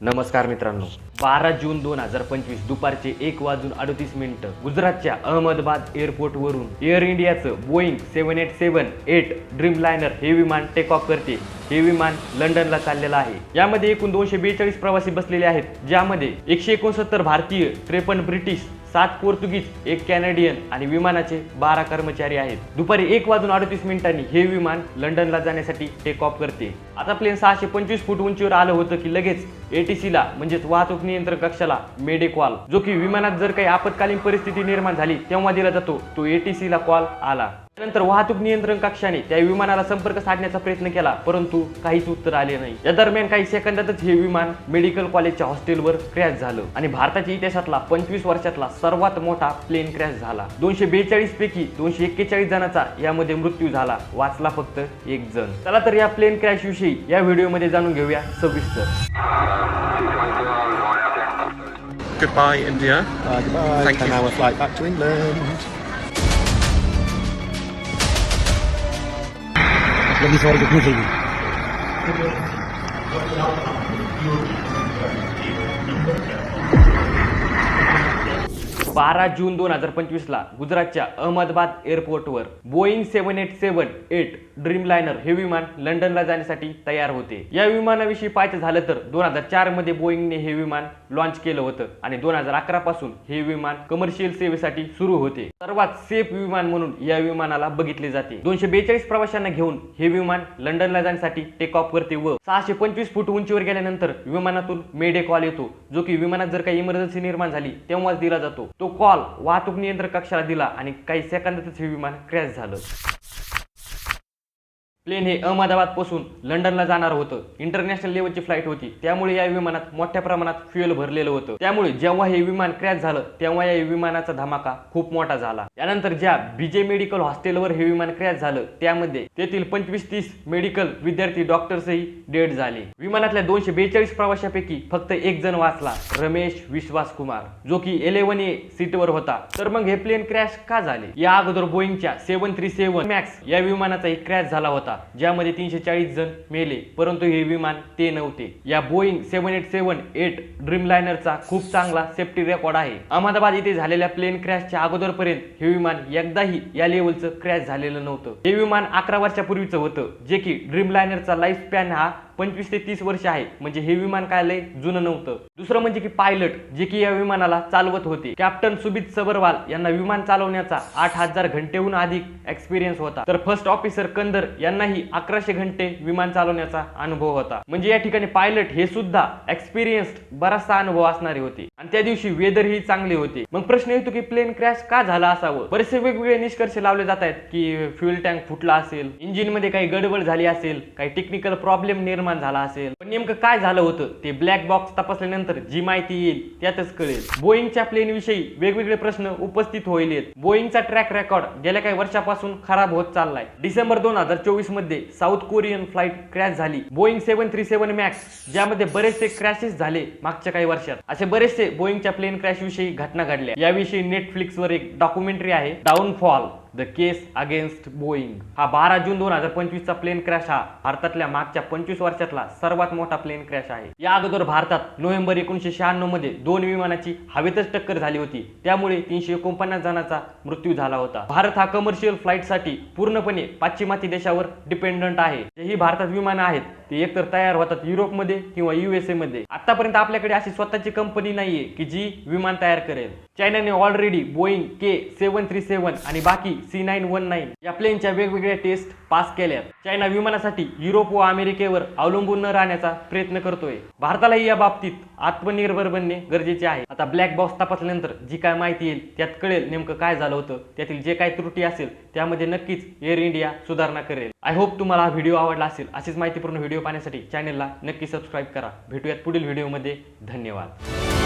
नमस्कार मित्रांनो, 12 जून 2025 दुपारचे 1:38 गुजरातच्या अहमदाबाद एअरपोर्टवरून एअर इंडियाचं बोईंग 787-8 ड्रीमलायनर हे विमान टेक ऑफ करते. हे विमान लंडनला चाललेलं आहे. यामध्ये एकूण 242 प्रवासी बसलेले आहेत, ज्यामध्ये 169 भारतीय, 53 ब्रिटिश, 7 पोर्तुगीज, 1 कॅनेडियन आणि विमानाचे 12 कर्मचारी आहेत. दुपारी 1:38 हे विमान लंडनला जाण्यासाठी टेक ऑफ करते. आता प्लेन 625 फूट उंचीवर आलं होतं की लगेच ATCला म्हणजेच वाहतूक नियंत्रण कक्षाला मेडे कॉल, जो की विमानात जर काही आपत्कालीन परिस्थिती निर्माण झाली तेव्हा दिला जातो, तो ATCला कॉल आला. त्यानंतर वाहतूक नियंत्रण कक्षाने त्या विमानाला संपर्क साधण्याचा प्रयत्न केला, परंतु काहीच उत्तर आले नाही. या दरम्यान काही सेकंदातच हे विमान मेडिकल कॉलेजच्या हॉस्टेलवर क्रॅश झालं आणि भारताच्या इतिहासातला 25 वर्षातला सर्वात मोठा प्लेन क्रॅश झाला. 242 पैकी 241 जणांचा यामध्ये मृत्यू झाला, वाचला फक्त 1 जण. चला तर या प्लेन क्रॅश विषयी या व्हिडिओमध्ये जाणून घेऊया सविस्तर. Goodbye, India. Goodbye. Thank 10 you. hour flight back to England. Let me try to get moving. 12 जून 2025 गुजरातच्या अहमदाबाद एअरपोर्टवर बोईंग 787-8 ड्रीमलायनर हे विमान लंडनला जाण्यासाठी तयार होते. या विमानाविषयी पाहायचं झालं तर 2004 मध्ये बोईंगने हे विमान लॉन्च केलं होतं आणि 2011 पासून हे विमान कमर्शियल सेवेसाठी सुरू होते. सर्वात सेफ विमान म्हणून या विमानाला बघितले जाते. 242 प्रवाशांना घेऊन हे विमान लंडनला जाण्यासाठी टेक ऑफ करते व 625 फूट उंचीवर गेल्यानंतर विमानातून मेडे कॉल येतो, जो की विमानात जर काही इमर्जन्सी निर्माण झाली तेव्हाच दिला जातो. तो कॉल वाहतूक नियंत्रण कक्षाला दिला आणि काही सेकंदातच हे विमान क्रॅश झालं. प्लेन हे अहमदाबाद पासून लंडनला जाणार होतं. इंटरनॅशनल लेवलची फ्लाईट होती, त्यामुळे या विमानात मोठ्या प्रमाणात फ्युएल भरलेलं होतं. त्यामुळे जेव्हा हे विमान क्रॅश झालं तेव्हा या विमानाचा धमाका खूप मोठा झाला. त्यानंतर ज्या BJ मेडिकल हॉस्टेलवर हे विमान क्रॅश झालं त्यामध्ये तेथील 25-30 मेडिकल विद्यार्थी, डॉक्टर्सही डेड झाले. विमानातल्या 242 प्रवाशांपैकी फक्त 1 जण वाचला, रमेश विश्वास कुमार, जो की 11A सीटवर होता. तर मग हे प्लेन क्रॅश का झाले? या अगोदर बोईंगच्या 737 मॅक्स या विमानाचाही क्रॅश झाला होता, ज्यामध्ये 340 जण मेले, परंतु हे विमान ते नव्हते. या बोईंग 787-8 ड्रीमलायनरचा खूप चांगला सेफ्टी रेकॉर्ड आहे. अहमदाबाद येथे झालेल्या प्लेन क्रॅशच्या अगोदरपर्यंत हे विमान एकदाही या लेवलचं क्रॅश झालेलं नव्हतं. हे विमान 11 वर्षापूर्वीचं होतं, जे की ड्रीमलायनरचा लाईफ स्पॅन हा 25 ते 30 वर्ष आहे, म्हणजे हे विमान काय लय जुनं नव्हतं. दुसरं म्हणजे की पायलट जे की या विमानाला चालवत होते, कॅप्टन सुबित सबरवाल यांना विमान चालवण्याचा 8000 घंटेहून अधिक एक्सपिरियन्स होता. तर फर्स्ट ऑफिसर कंदर यांनाही 1100 घंटे विमान चालवण्याचा अनुभव होता. म्हणजे या ठिकाणी पायलट हे सुद्धा एक्सपिरियन्स्ड बराचसा अनुभव असणारे होते आणि त्या दिवशी वेदर ही चांगले होते. मग प्रश्न येतो की प्लेन क्रॅश का झाला असावं? बरेचसे वेगवेगळे निष्कर्ष लावले जात आहेत की फ्युएल टँक फुटला असेल, इंजिन मध्ये काही गडबड झाली असेल, काही टेक्निकल प्रॉब्लेम निर्माण झाला असेल. पण नेमकं काय झालं होतं ते ब्लॅक बॉक्स तपासल्यानंतर जी माहिती येईल त्यातच कळेल. बोईंगच्या प्लेन विषयी वेगवेगळे प्रश्न उपस्थित होईल. बोईंगचा ट्रॅक रेकॉर्ड गेल्या काही वर्षापासून खराब होत चाललाय. डिसेंबर 2024 मध्ये साऊथ कोरियन फ्लाईट क्रॅश झाली, बोईंग 737 मॅक्स, ज्यामध्ये बरेचसे क्रॅशेस झाले मागच्या काही वर्षात. असे बरेचसे बोईंगच्या प्लेन क्रॅश विषयी घटना घडल्या. याविषयी नेटफ्लिक्सवर एक डॉक्युमेंटरी आहे, downfall the case against Boeing. हा 12 जून 2025 चा प्लेन क्रॅश हा भारतातल्या मागच्या 25 वर्षातला सर्वात मोठा प्लेन क्रॅश आहे. या अगोदर भारतात नोव्हेंबर 1996 मध्ये 2 विमानाची हवेतच टक्कर झाली होती, त्यामुळे 349 जणांचा मृत्यू झाला होता. भारत हा कमर्शियल फ्लाईट साठी पूर्णपणे पाश्चिमात्य देशावर डिपेंडंट आहे. ही भारतात विमानं आहेत ती एकतर तयार होतात युरोपमध्ये किंवा USA मध्ये. आतापर्यंत आपल्याकडे अशी स्वतःची कंपनी नाहीये की जी विमान तयार करेल. चायनाने ऑलरेडी बोईंग K737 आणि बाकी C919 या प्लेनच्या वेगवेगळ्या टेस्ट पास केल्या. चायना विमानासाठी युरोप व अमेरिकेवर अवलंबून न राहण्याचा प्रयत्न करतोय. भारतालाही या बाबतीत आत्मनिर्भर बनणे गरजेचे आहे. आता ब्लॅक बॉक्स तपासल्यानंतर जी काय माहिती येईल त्यात कळेल नेमकं काय झालं होतं. त्यातील जे काही त्रुटी असेल त्यामध्ये नक्कीच एअर इंडिया सुधारणा करेल. आय होप तुम्हाला हा व्हिडिओ आवडला असेल. अशीच माहितीपूर्ण व्हिडिओ पाहण्यासाठी चॅनलला नक्की सबस्क्राईब करा. भेटूयात पुढील व्हिडिओमध्ये. धन्यवाद.